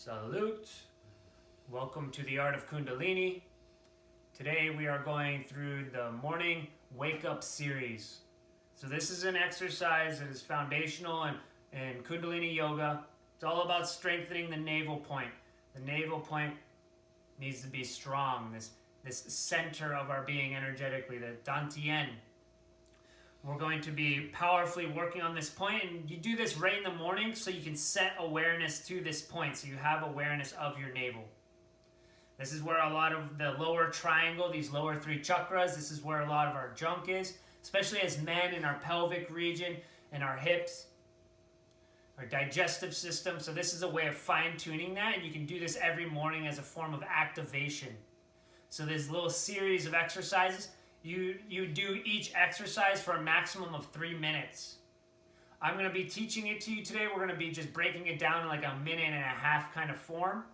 Salute. Welcome to the Art of Kundalini. Today we are going through the morning wake up series. So this is an exercise that is foundational in Kundalini yoga. It's all about strengthening the navel point. The navel point needs to be strong, this center of our being energetically, the Dantian. We're going to be powerfully working on this point, and you do this right in the morning so you can set awareness to this point, so you have awareness of your navel. This is where a lot of the lower triangle, these lower three chakras, this is where a lot of our junk is, especially as men in our pelvic region and our hips, our digestive system. So this is a way of fine-tuning that, and you can do this every morning as a form of activation. So this little series of exercises, you do each exercise for a maximum of 3 minutes. I'm going to be teaching it to you today. We're going to be just breaking it down in like a minute and a half kind of form.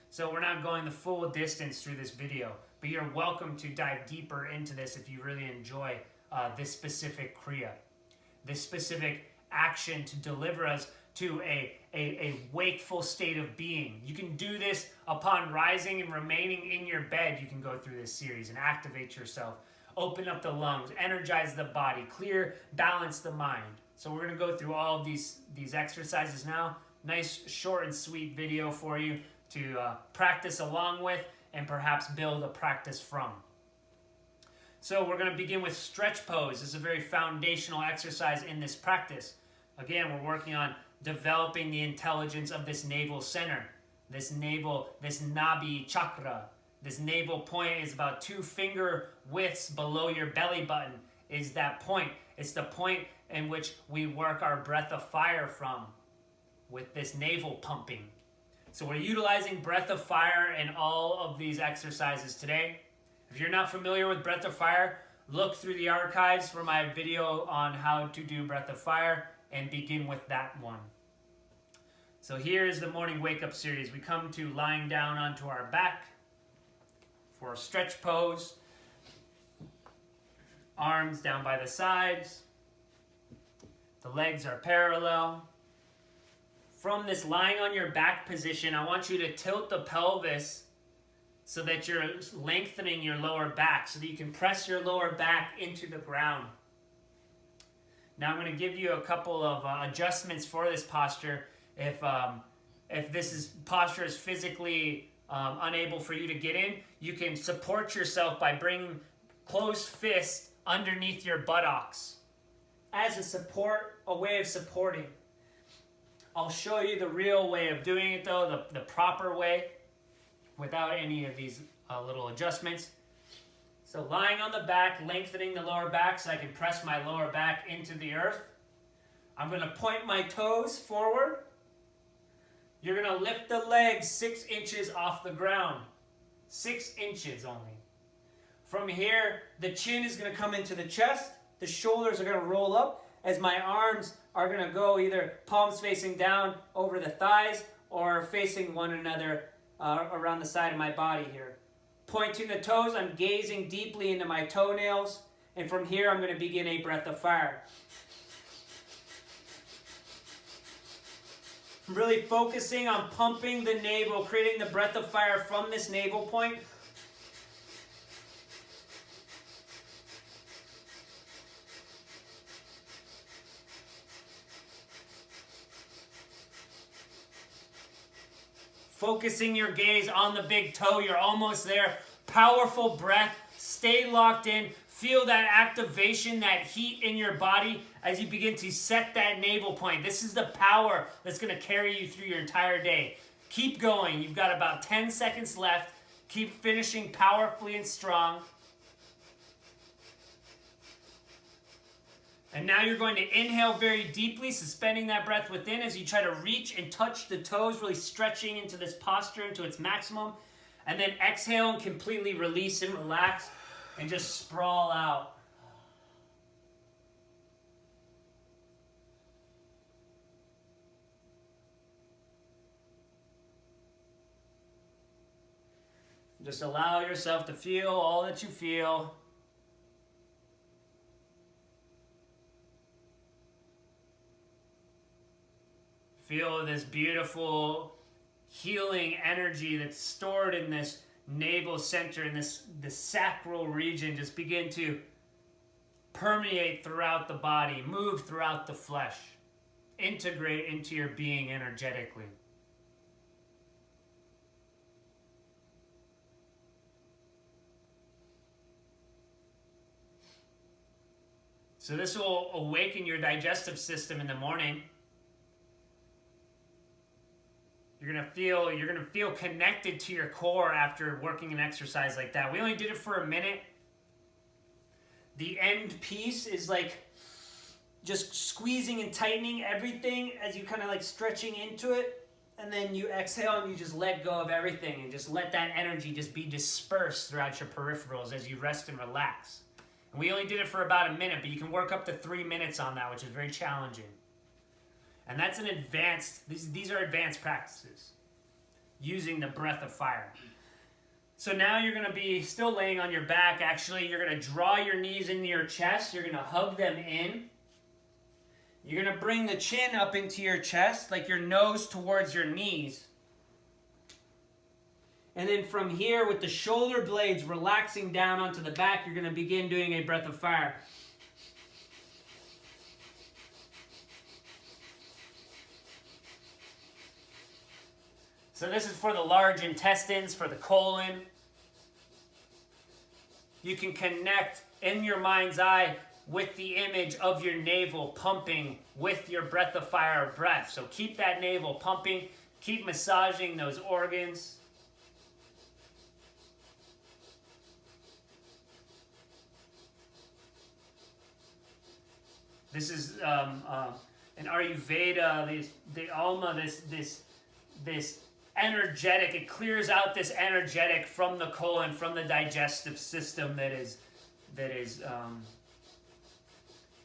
So we're not going the full distance through this video, but you're welcome to dive deeper into this if you really enjoy this specific kriya, this specific action to deliver us to a wakeful state of being. You can do this upon rising and remaining in your bed. You can go through this series and activate yourself, open up the lungs, energize the body, clear, balance the mind. So we're going to go through all of these exercises now. Nice, short and sweet video for you to practice along with and perhaps build a practice from. So we're going to begin with stretch pose. This is a very foundational exercise in this practice. Again, we're working on developing the intelligence of this navel center, this nabi chakra. This navel point is about 2 finger widths below your belly button is that point. It's the point in which we work our breath of fire from with this navel pumping. So we're utilizing breath of fire in all of these exercises today. If you're not familiar with breath of fire, look through the archives for my video on how to do breath of fire and begin with that one. So here's the morning wake up series. We come to lying down onto our back for a stretch pose. Arms down by the sides. The legs are parallel. From this lying on your back position, I want you to tilt the pelvis so that you're lengthening your lower back, so that you can press your lower back into the ground. Now I'm going to give you a couple of adjustments for this posture. If this posture is physically unable for you to get in, you can support yourself by bringing closed fist underneath your buttocks as a way of supporting. I'll show you the real way of doing it though, the proper way, without any of these little adjustments. So lying on the back, lengthening the lower back so I can press my lower back into the earth. I'm going to point my toes forward. You're going to lift the legs 6 inches off the ground. 6 inches only. From here, the chin is going to come into the chest. The shoulders are going to roll up as my arms are going to go either palms facing down over the thighs or facing one another around the side of my body here. Pointing the toes, I'm gazing deeply into my toenails. And from here, I'm going to begin a breath of fire. I'm really focusing on pumping the navel, creating the breath of fire from this navel point. Focusing your gaze on the big toe. You're almost there. Powerful breath. Stay locked in. Feel that activation, that heat in your body as you begin to set that navel point. This is the power that's going to carry you through your entire day. Keep going. You've got about 10 seconds left. Keep finishing powerfully and strong. And now you're going to inhale very deeply, suspending that breath within as you try to reach and touch the toes, really stretching into this posture into its maximum. And then exhale and completely release and relax and just sprawl out. Just allow yourself to feel all that you feel. Feel this beautiful healing energy that's stored in this navel center, in this sacral region, just begin to permeate throughout the body, move throughout the flesh, integrate into your being energetically. So this will awaken your digestive system in the morning. You're gonna feel connected to your core after working an exercise like that. We only did it for a minute. The end piece is like just squeezing and tightening everything as you kind of like stretching into it, and then you exhale and you just let go of everything and just let that energy just be dispersed throughout your peripherals as you rest and relax. And we only did it for about a minute, but you can work up to 3 minutes on that, which is very challenging. And that's an advanced, these are advanced practices using the breath of fire. So now you're going to be still laying on your back. Actually, you're going to draw your knees into your chest. You're going to hug them in. You're going to bring the chin up into your chest, like your nose towards your knees. And then from here, with the shoulder blades relaxing down onto the back, you're going to begin doing a breath of fire. So this is for the large intestines, for the colon. You can connect in your mind's eye with the image of your navel pumping with your breath of fire breath. So keep that navel pumping, keep massaging those organs. This is in Ayurveda, the alma, this energetic, it clears out this energetic from the colon, from the digestive system that is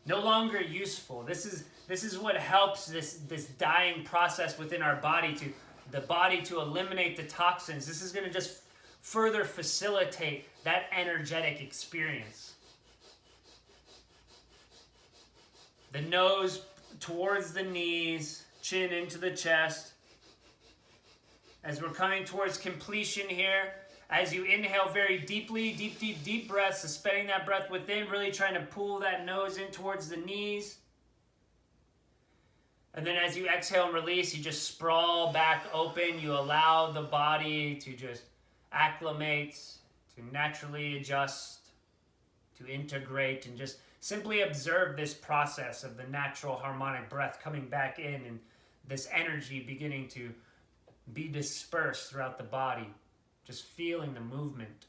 no longer useful. This is what helps this dying process within our body to eliminate the toxins. This is going to just further facilitate that energetic experience. The nose towards the knees, chin into the chest. As we're coming towards completion here, as you inhale very deeply, deep breath, suspending that breath within, really trying to pull that nose in towards the knees. And then as you exhale and release, you just sprawl back open. You allow the body to just acclimate, to naturally adjust, to integrate, and just simply observe this process of the natural harmonic breath coming back in and this energy beginning to be dispersed throughout the body, just feeling the movement.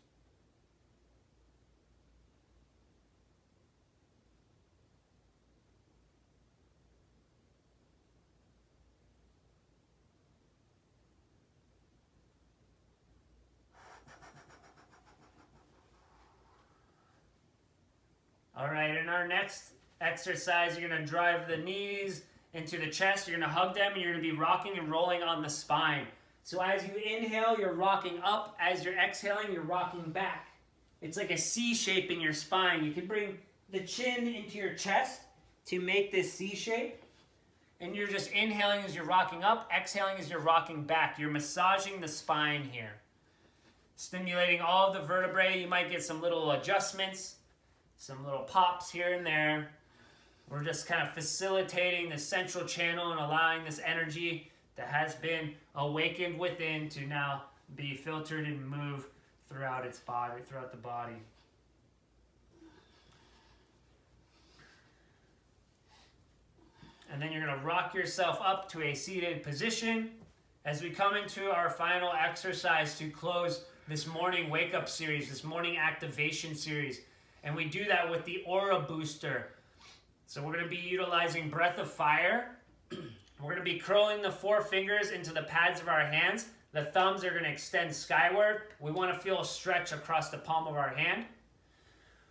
All right, in our next exercise, you're going to drive the knees into the chest. You're going to hug them, and you're going to be rocking and rolling on the spine. So as you inhale, you're rocking up. As you're exhaling, you're rocking back. It's like a C shape in your spine. You can bring the chin into your chest to make this C shape. And you're just inhaling as you're rocking up, exhaling as you're rocking back. You're massaging the spine here, stimulating all of the vertebrae. You might get some little adjustments, some little pops here and there. We're just kind of facilitating the central channel and allowing this energy that has been awakened within to now be filtered and move throughout its body, throughout the body. And then you're going to rock yourself up to a seated position as we come into our final exercise to close this morning wake-up series, this morning activation series. And we do that with the Aura Booster. So we're going to be utilizing breath of fire. We're going to be curling the 4 fingers into the pads of our hands. The thumbs are going to extend skyward. We want to feel a stretch across the palm of our hand.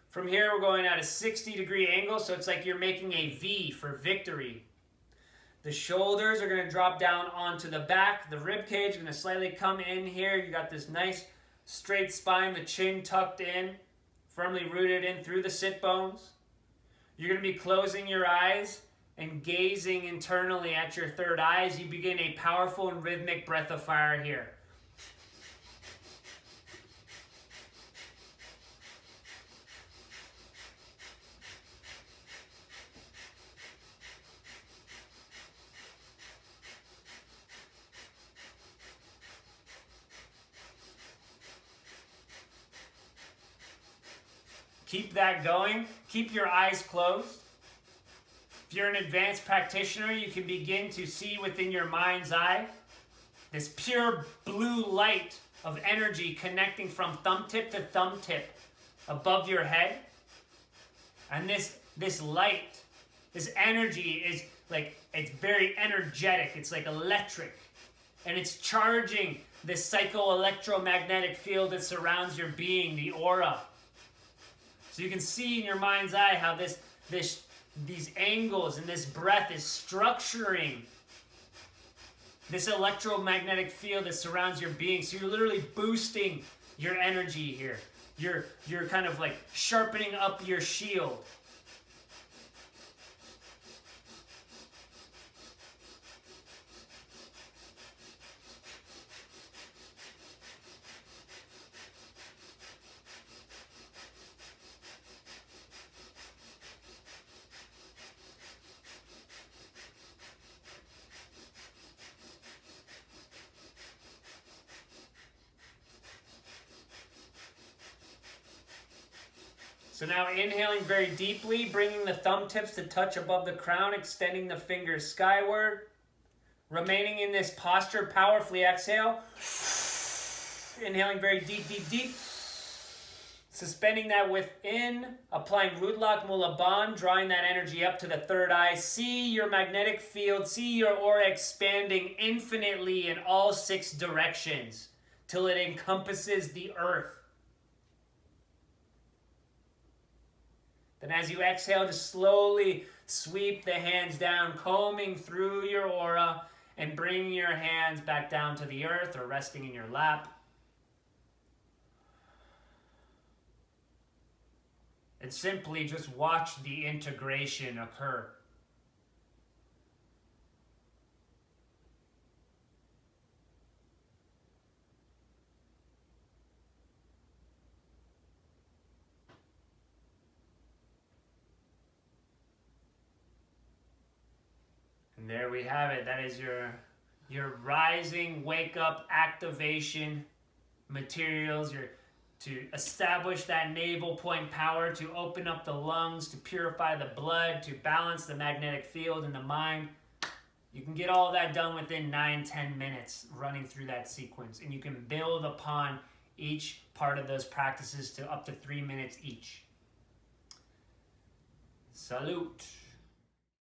From here, we're going at a 60-degree angle, so it's like you're making a V for victory. The shoulders are going to drop down onto the back. The rib cage is going to slightly come in here. You got this nice straight spine, the chin tucked in, firmly rooted in through the sit bones. You're going to be closing your eyes and gazing internally at your third eye as you begin a powerful and rhythmic breath of fire here. Keep that going. Keep your eyes closed. If you're an advanced practitioner, you can begin to see within your mind's eye this pure blue light of energy connecting from thumb tip to thumb tip above your head. And this light, this energy is like, it's very energetic. It's like electric. And it's charging this psycho-electromagnetic field that surrounds your being, the aura. So you can see in your mind's eye how these angles and this breath is structuring this electromagnetic field that surrounds your being. So you're literally boosting your energy here. You're kind of like sharpening up your shield. So now inhaling very deeply, bringing the thumb tips to touch above the crown, extending the fingers skyward. Remaining in this posture, powerfully exhale. Inhaling very deep, deep, deep. Suspending that within, applying Rudlak Mula Bandh, drawing that energy up to the third eye. See your magnetic field, see your aura expanding infinitely in all 6 directions till it encompasses the earth. Then as you exhale, just slowly sweep the hands down, combing through your aura and bringing your hands back down to the earth or resting in your lap. And simply just watch the integration occur. And there we have it. That is your rising wake up activation materials, to establish that navel point power, to open up the lungs, to purify the blood, to balance the magnetic field in the mind. You can get all that done within 9-10 minutes running through that sequence, and you can build upon each part of those practices to up to 3 minutes each. Salute.